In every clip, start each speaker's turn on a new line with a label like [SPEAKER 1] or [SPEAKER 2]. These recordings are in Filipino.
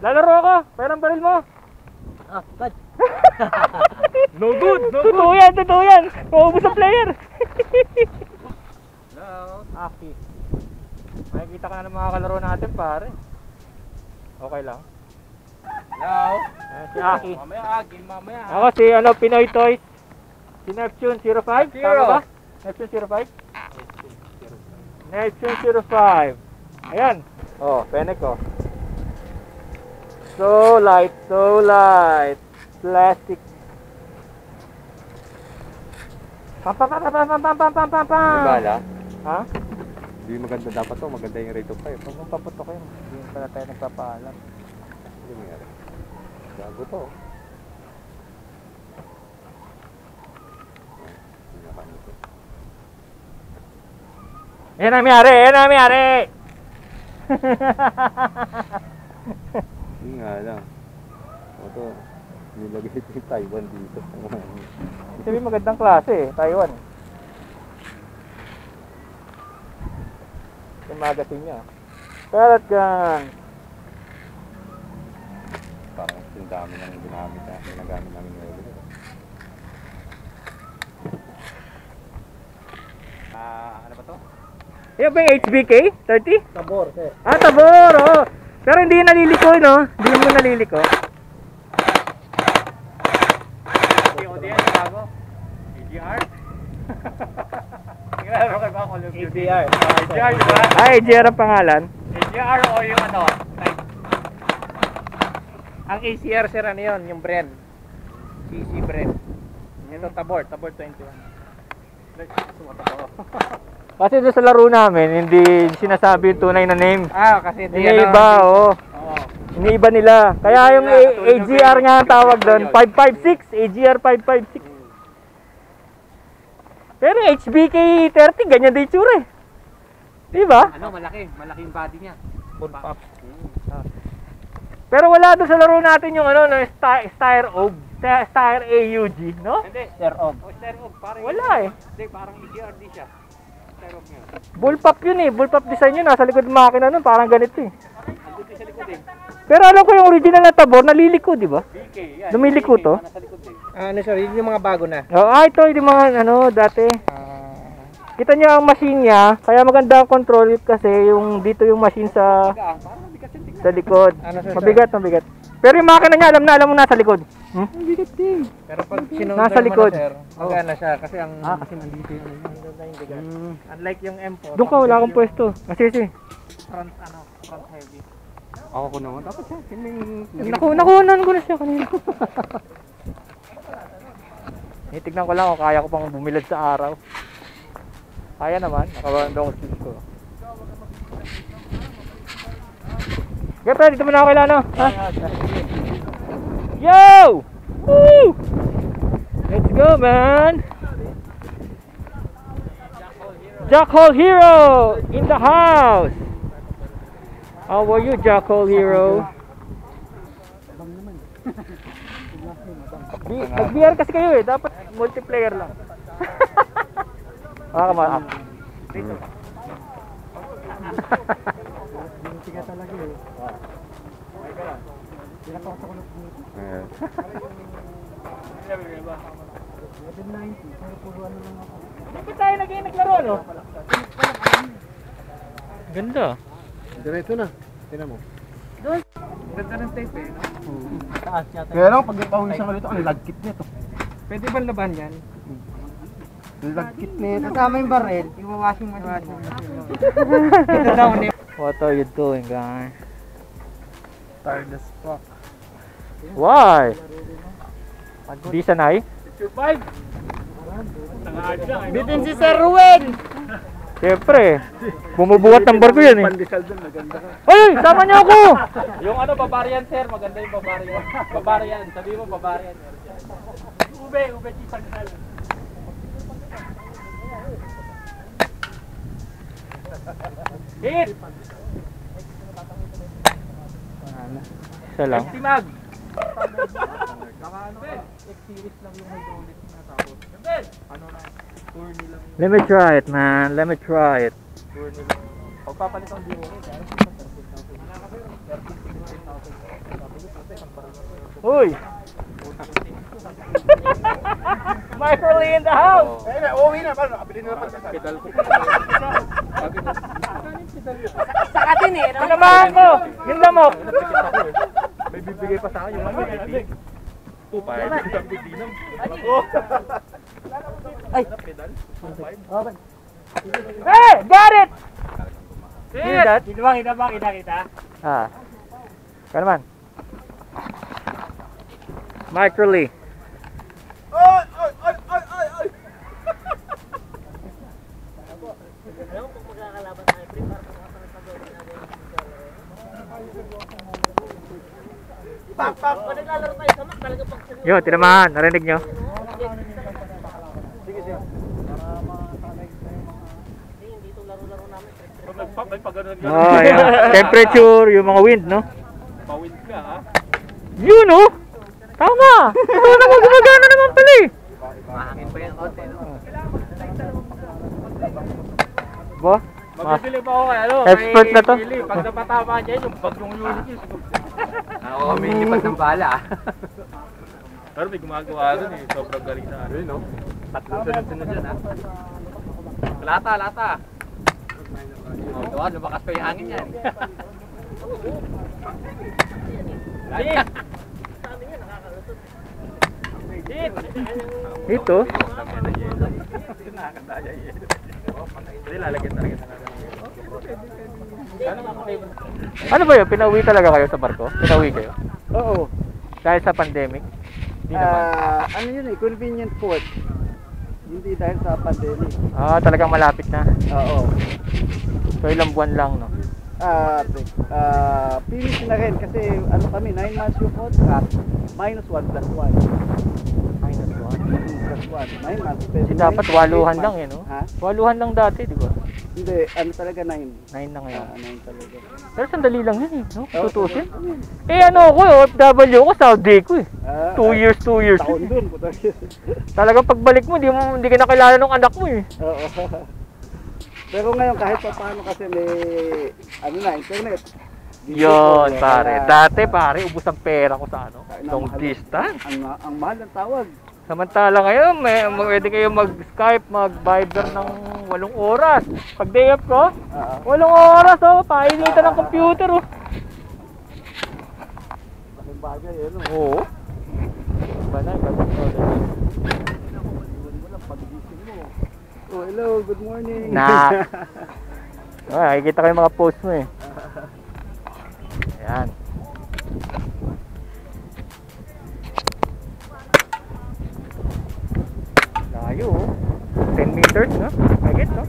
[SPEAKER 1] Lalaro ako. Perang baril mo.
[SPEAKER 2] Ah, bad.
[SPEAKER 1] No good. Totoo yan. Maubos sa player.
[SPEAKER 3] Hello.
[SPEAKER 1] Aki. Makikita ka na ng mga kalaro natin, pare. Okay lang.
[SPEAKER 3] Hello.
[SPEAKER 1] Si Aki.
[SPEAKER 3] Mamaya Aki, mamaya.
[SPEAKER 1] Ako si Pinoy Toys. Si Neptune 05. Tama ba? Neptune 05? Neptune 05. Ayan. Oh, Fennec oh. So light. Plastic. Pam.
[SPEAKER 3] Bala.
[SPEAKER 1] Ha?
[SPEAKER 3] Hindi maganda dapat to, maganda yung rate of fire.
[SPEAKER 1] Huwag mong paputok yun. Hindi pala tayo nagpapaalam.
[SPEAKER 3] Hindi nangyari. Gago to.
[SPEAKER 1] Yan ang mayari.
[SPEAKER 3] Hindi nga lang. Ito, nilagay ito yung Taiwan dito.
[SPEAKER 1] Sabi magandang klase Taiwan. Yung magazine niya. Pellet gun.
[SPEAKER 3] Parang yung dami nang ginagamit namin ngayon. Ano ba to?
[SPEAKER 1] Yan ba yung HBK? 30?
[SPEAKER 2] Tabor, sir.
[SPEAKER 1] Ah, tabor! Oh. Pero hindi yung naliliko, no? Hindi mo naliliko.
[SPEAKER 3] Yung ODN, bago. EGR? Naglalaro kayo ba Call of Duty?
[SPEAKER 2] ADR.
[SPEAKER 3] EGR, di ba?
[SPEAKER 1] Ah, AJR ang pangalan.
[SPEAKER 3] EGR o yung ano?
[SPEAKER 2] Ang ACR, sir, ano yun? Yung brand. CC brand. Ito, Tabor 21.
[SPEAKER 1] Kasi doon sa laro namin, hindi sinasabi yung tunay na name.
[SPEAKER 2] Ah, kasi
[SPEAKER 1] Iniiba, oo. Iniiba nila. Kaya yung AGR nga ang tawag doon, 556. AGR 556. Pero HBK 30, ganyan din itsura eh. Diba?
[SPEAKER 3] Ano, malaking body niya.
[SPEAKER 2] Full pop.
[SPEAKER 1] Pero wala doon sa laro natin yung no, Steyr OG. Steyr AUG, no?
[SPEAKER 3] Hindi.
[SPEAKER 2] Sir Og.
[SPEAKER 3] O, Stereo, parang
[SPEAKER 1] Wala eh.
[SPEAKER 3] Hindi, parang EGR di siya. Stereo niya.
[SPEAKER 1] Bullpup yun eh. Bullpup design yun. Nasa likod ng makina nun. Parang ganito eh.
[SPEAKER 3] Andun din sa likod eh.
[SPEAKER 1] Pero alam ko yung original na Tabor, naliliko, di ba?
[SPEAKER 3] BK, yan.
[SPEAKER 1] Lumiliko to?
[SPEAKER 3] Nasa likod eh.
[SPEAKER 2] Ano, sir, yun yung mga bago na.
[SPEAKER 1] Oh, ito yung mga dati. Kita niyo ang machine niya, kaya maganda ang control kasi yung dito yung machine sa
[SPEAKER 3] Parang mabigat yung tingnan.
[SPEAKER 1] sa likod.
[SPEAKER 2] Ano, sir,
[SPEAKER 1] Mabigat. Pero yung makina niya, alam mo nasa likod. Mabigat din.
[SPEAKER 2] Pero pag sinunod
[SPEAKER 1] Nasa likod.
[SPEAKER 2] mo na, sir, magana siya kasi ang...
[SPEAKER 1] kasi nandito yung bigat.
[SPEAKER 2] Unlike yung M4.
[SPEAKER 1] Doon ka, wala akong pwesto. Kasi.
[SPEAKER 2] Front heavy.
[SPEAKER 3] Ako ko naman. Dapat siya.
[SPEAKER 1] Nakunan ko na siya kanina. Tignan ko lang kung kaya ko pang bumilad sa araw. Kaya naman, nakabandong skills ko. Okay, pre, dito muna ako kay Lano. Ha? Yo! Woo! Let's go, man! Jackhole Hero in the house! How are you, Jackhole Hero? Nag-VR kasi kayo eh, dapat multiplayer lang. Ah, come on.
[SPEAKER 2] Dito. Sige talaga eh. Pinapasok ko na po.
[SPEAKER 1] Bakit tayo naglaro, no? Ganda.
[SPEAKER 2] Diretso na. Tingnan mo.
[SPEAKER 1] Doon.
[SPEAKER 2] Ganda ng tape eh.
[SPEAKER 3] Taas yata.
[SPEAKER 2] Kaya lang, pag pawisan ka dito, ang lagkit nito. Pwede ba laban yan? Lagkit nito. Kasama yung barrel, iwawashing machine. Ito daw ni.
[SPEAKER 1] What are you doing, guys?
[SPEAKER 2] Tired as fuck.
[SPEAKER 1] Why? Di sanay?
[SPEAKER 3] Survive!
[SPEAKER 2] Bitin si Sir Ruel!
[SPEAKER 1] Siyempre, bumubuhat ng barko yan eh.
[SPEAKER 3] Pandesal doon, maganda ka.
[SPEAKER 1] Ay, sama niyo ako!
[SPEAKER 3] Yung babarian sir, maganda yung babarian. Babarian, sabi mo babarian. Ube, chisang-sal. Hit!
[SPEAKER 1] Isa lang.
[SPEAKER 3] Timag! X-series lang yung hydraulic na tapos. Ano na, tour nila.
[SPEAKER 1] Let me try it, man. Let me try it.
[SPEAKER 3] Tour nila. Pagpapalit ang buo ko, kaya 13,000.
[SPEAKER 1] Uy! Microly in the house!
[SPEAKER 2] Eh, uuwi na. Paano? Nakabili na naman.
[SPEAKER 3] Pedal ko.
[SPEAKER 4] Sakatin eh.
[SPEAKER 1] Sinamahan mo! Yung lamok!
[SPEAKER 3] May bibigay pa sa akin yung ano. Tupay.
[SPEAKER 4] Ay.
[SPEAKER 3] Pedal.
[SPEAKER 1] Hey! Got it!
[SPEAKER 3] Sit!
[SPEAKER 1] that?
[SPEAKER 3] Kita ba? Kita.
[SPEAKER 1] Ah. Kaya naman. Microly.
[SPEAKER 2] Oy! Oy! Oy! Oy! Oy! Oy! Pak! Pak!
[SPEAKER 4] Pag naglalaro tayo sa mat, talaga pag
[SPEAKER 1] Yo, tinamahan. Narinig nyo?
[SPEAKER 4] dito laro-laro namin.
[SPEAKER 3] May pag-ganon yun.
[SPEAKER 1] Oh, yeah. Temperature, yung mga wind, no?
[SPEAKER 3] Pawind ka ha.
[SPEAKER 1] Yun, no? Tama! Ito naman gumagana naman pala eh.
[SPEAKER 4] Mahangin pa yan konti.
[SPEAKER 1] Ba?
[SPEAKER 3] Mabibili pa ako kay ano.
[SPEAKER 1] Expert na to.
[SPEAKER 3] Pili. Pag napatama niya yung bagong unit yun.
[SPEAKER 2] Oo, may lipat ng bala.
[SPEAKER 3] Pero may gumagawa doon eh. Sobrang galing na. Ano no? Tatlong sunod-sunod dyan ha. Lata. Oh, tuwa, lumakas pa yung hangin yan. Sit! Sit!
[SPEAKER 1] Ito?
[SPEAKER 3] Nakakadaya yun. Hindi, lalagyan talaga sa natin.
[SPEAKER 1] Ano ba yun? Pinauwi talaga kayo sa barko? Pinauwi kayo?
[SPEAKER 2] Oo.
[SPEAKER 1] Dahil sa pandemic? Hindi naman.
[SPEAKER 2] Ano yun eh, convenient port. Hindi dahil sa pandemic.
[SPEAKER 1] Ah, talagang malapit na.
[SPEAKER 2] Oo.
[SPEAKER 1] So ilang buwan lang, no?
[SPEAKER 2] Finish na rin kasi ano kami, 9 months yung contract, -1 plus 1.
[SPEAKER 1] Minus 1.
[SPEAKER 2] Plus 1, 9 months.
[SPEAKER 1] Kasi dapat waluhan lang eh, no?
[SPEAKER 2] Ha?
[SPEAKER 1] Waluhan lang dati, di ba?
[SPEAKER 2] Hindi, ano talaga 9.
[SPEAKER 1] 9 na ngayon.
[SPEAKER 2] 9 talaga.
[SPEAKER 1] Pero sandali lang yun eh, no?
[SPEAKER 2] Oo,
[SPEAKER 1] Tutusin.
[SPEAKER 2] ano yun?
[SPEAKER 1] Eh ano ako, OFW ko, Saudi ko eh. 2 years.
[SPEAKER 2] Taon dun, puto.
[SPEAKER 1] Talagang pagbalik mo, hindi ka nakilala ng anak mo eh.
[SPEAKER 2] Oo. Pero ngayon kahit pa paano kasi may ano na, internet.
[SPEAKER 1] Yun, pare. Dati pare, ubus ang pera ko sa ano, long
[SPEAKER 2] mahal.
[SPEAKER 1] distance.
[SPEAKER 2] Ang mahal ng tawag.
[SPEAKER 1] Samantala ngayon, pwede kayo mag-Skype, mag-Viber ng 8 oras. Pag day off ko, 8 oras oh, painitan ng computer oh.
[SPEAKER 2] Ang bagay yun.
[SPEAKER 1] Oo. Iba na, iba na.
[SPEAKER 2] Oh, hello, good morning.
[SPEAKER 1] Na. Ah, nakikita ko yung mga post mo eh. Ayan. Layo oh. 10 meters, no? Magit, no?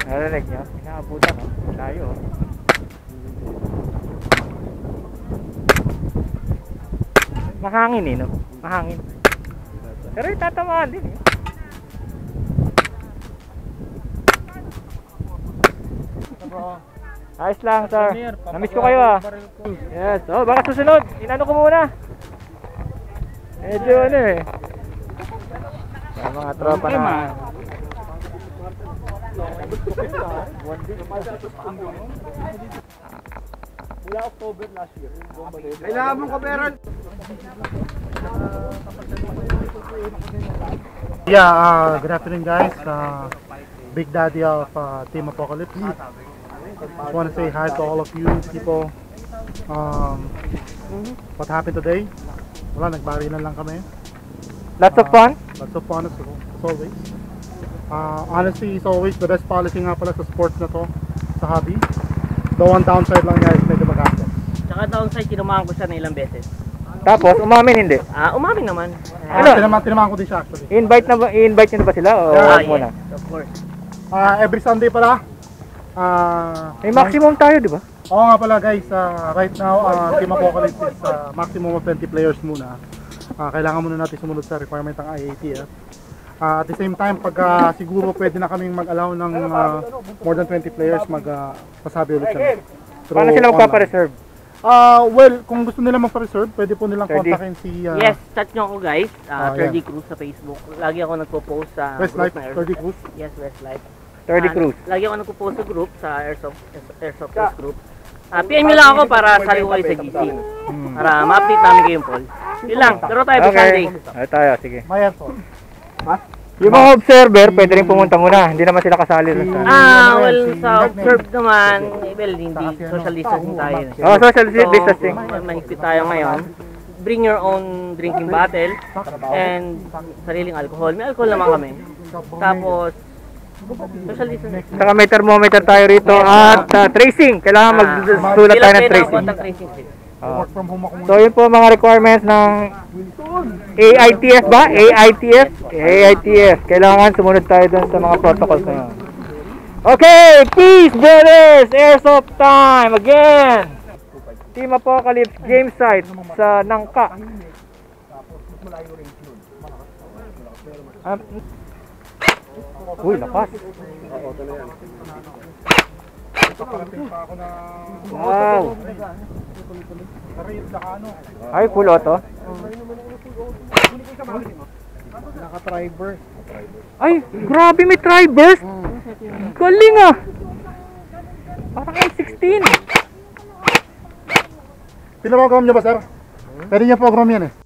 [SPEAKER 1] Narinig nyo? Inaabutan, no? Layo oh. Mahangin eh, no? Mahangin. Pero itatamaan din eh. Ayos lang, sir. Namiss ko kayo ah. Yes. Oh, baka susunod. Inano ko muna. Medyo ano eh. Yung mga tropa na.
[SPEAKER 2] Mula October last year. Kailangan mong kaperan.
[SPEAKER 5] Yeah, good afternoon guys. Big Daddy of Team Apocalypse. Just want to say hi to all of you people. What happened today? Wala, nagbarilan lang kami.
[SPEAKER 1] Lots of fun?
[SPEAKER 5] Lots of fun as always. Honestly, it's always the best policy nga pala sa sports na to, sa hobby. The one downside lang niya is medyo magastos.
[SPEAKER 4] Tsaka downside, kinumahan ko siya na ilang beses.
[SPEAKER 1] Tapos, umamin hindi.
[SPEAKER 4] Umamin naman.
[SPEAKER 1] Ano?
[SPEAKER 5] Tinamaan ko din siya actually.
[SPEAKER 1] I-invite nyo na ba sila? O wag muna?
[SPEAKER 4] Yes, of course.
[SPEAKER 5] Every Sunday pala.
[SPEAKER 1] May maximum tayo, di ba?
[SPEAKER 5] Oo nga pala guys, right now Team Apocalypse is maximum of 20 players muna. Kailangan muna natin sumunod sa requirement ng IATF. At the same time, pag siguro pwede na kaming mag-allow ng more than 20 players, magpasabi ulit kami.
[SPEAKER 1] Paano sila magpapareserve?
[SPEAKER 5] Well, kung gusto nila magpa-reserve, pwede po nilang
[SPEAKER 1] 30.
[SPEAKER 5] kontakin si
[SPEAKER 4] Yes, chat nyo ako guys.
[SPEAKER 5] yan.
[SPEAKER 4] 30 Cruz sa Facebook. Lagi ako nagpo-post sa
[SPEAKER 5] Westlife,
[SPEAKER 4] group na
[SPEAKER 5] 30 Cruz.
[SPEAKER 4] Yes, Westlife.
[SPEAKER 1] 30 Cruz.
[SPEAKER 4] Lagi ako nagpo-post sa group, sa Airsofters group. PM nyo lang ako para sali ko kayo sa GC. Para ma-update namin kayo yung poll. Yun lang, laro tayo po Sunday.
[SPEAKER 1] Okay. Ay tayo, sige.
[SPEAKER 5] May airsoft.
[SPEAKER 1] Yung mga observer, pwede rin pumunta muna. Hindi naman sila kasali dun sa...
[SPEAKER 4] Well, sa observe naman, well, hindi social distancing tayo.
[SPEAKER 1] Oh, social distancing.
[SPEAKER 4] Manigpit tayo ngayon. Bring your own drinking bottle and sariling alcohol. May alcohol naman kami. Tapos, social distancing.
[SPEAKER 1] Saka may thermometer tayo rito at tracing. Kailangan magsulat tayo ng tracing.
[SPEAKER 4] Contact tracing.
[SPEAKER 5] Work from home ako muna.
[SPEAKER 1] So yun po mga requirements ng AITF ba? AITF. Kailangan sumunod tayo dun sa mga protocols na yun. Okay, peace brothers! Airsoft time again! Team Apocalypse game site sa Nangka. Uy, lakas.
[SPEAKER 5] Nakarating pa ako na...
[SPEAKER 1] Wow.
[SPEAKER 5] Karayot na ano.
[SPEAKER 1] Ay, full auto.
[SPEAKER 5] Naka-driver.
[SPEAKER 1] Ay, grabe may tri-burst. Galing ah. Parang M16.
[SPEAKER 5] Pinaprogram niyo ba, sir? Pwede niyo program yan eh.